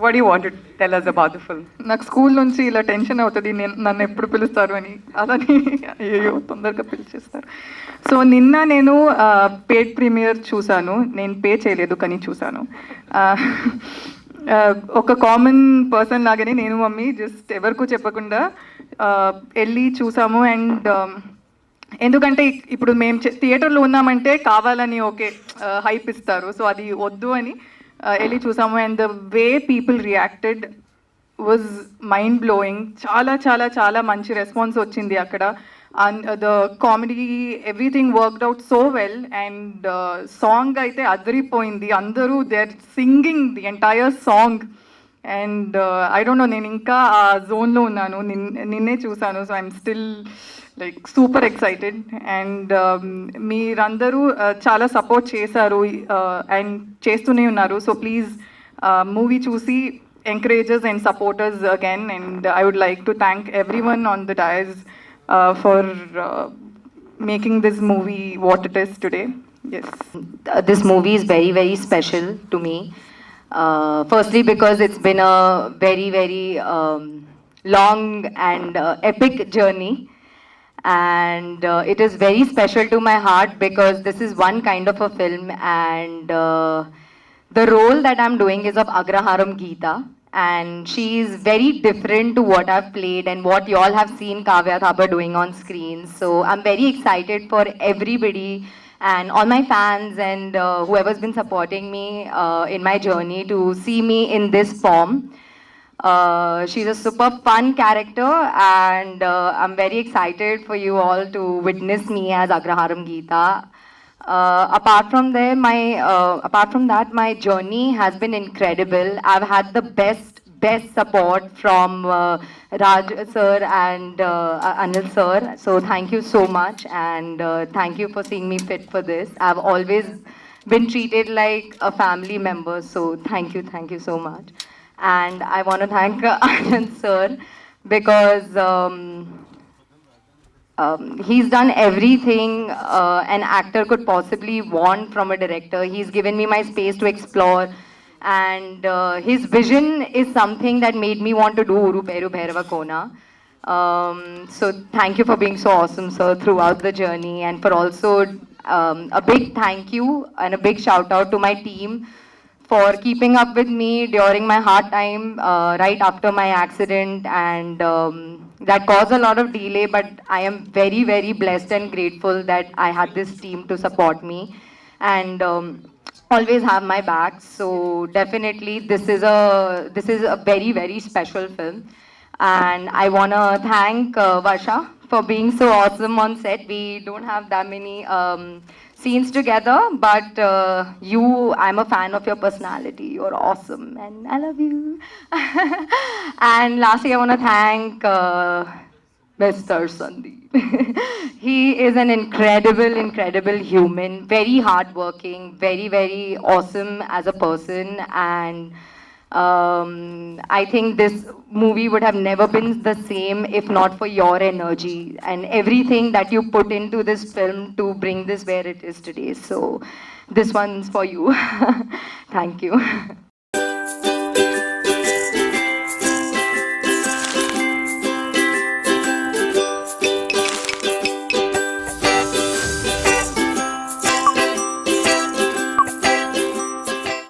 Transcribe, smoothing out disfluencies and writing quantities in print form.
What do you want to tell us about the film? నాకు school నుంచి ఇలా tension అవుతుంది నన్ను ఎప్పుడు పిలుస్తారు అని అలానే అయ్యో తొందరగా పిలిచేస్తారు. సో నిన్న నేను పేడ్ ప్రీమియర్ చూశాను. నేను పే చేయలేదు కానీ చూశాను. ఒక కామన్ పర్సన్ లాగానే నేను మమ్మీ జస్ట్ ఎవరికూ చెప్పకుండా వెళ్ళి చూసాము. అండ్ ఎందుకంటే ఇప్పుడు మేము థియేటర్లో ఉన్నామంటే కావాలని ఓకే హైప్ ఇస్తారు, సో అది వద్దు అని వెళ్ళి చూసాము. And the way people reacted was mind blowing. చాలా చాలా చాలా మంచి రెస్పాన్స్ వచ్చింది అక్కడ. The comedy everything worked out so well. And song అయితే అదిరిపోయింది. అందరూ they are singing the entire song. And I don't know, నేను ఇంకా ఆ జోన్లో ఉన్నాను. నిన్నే చూసాను. So I'm still like super excited. And మీరందరూ చాలా సపోర్ట్ చేశారు అండ్ చేస్తూనే ఉన్నారు. సో ప్లీజ్ మూవీ చూసి encourages and supporters again. And I would like to thank everyone on the dais for making this movie what it is today. Yes. This movie is very, very special to me. Firstly, because it's been a very, very long and epic journey. And it is very special to my heart because this is one kind of a film. And the role that I'm doing is of Agraharam Geeta. And she is very different to what I've played and what you all have seen Kavya Thapar doing on screen. So I'm very excited for everybody and all my fans and whoever's been supporting me in my journey to see me in this form. She's a super fun character, and I'm very excited for you all to witness me as Agraharam Geeta. Apart from that, my journey has been incredible. I've had the best support from Raj sir and Anil sir. So thank you so much, and thank you for seeing me fit for this. I've always been treated like a family member. So thank you so much. And I want to thank Anand sir because he's done everything an actor could possibly want from a director. He's given me my space to explore, and his vision is something that made me want to do Uru Peru Bhairava Kona. So thank you for being so awesome, sir, throughout the journey. And for also a big thank you and a big shout out to my team for keeping up with me during my hard time right after my accident. And that caused a lot of delay, but I am very, very blessed and grateful that I had this team to support me and always have my back. So definitely this is a very, very special film. And I want to thank Varsha for being so awesome on set. We don't have that many scenes together, but I'm a fan of your personality. You're awesome and I love you. And lastly, I want to thank Mr. Sandeep. He is an incredible human, very hardworking, very, very awesome as a person. And I think this movie would have never been the same if not for your energy and everything that you put into this film to bring this where it is today. So this one's for you. Thank you.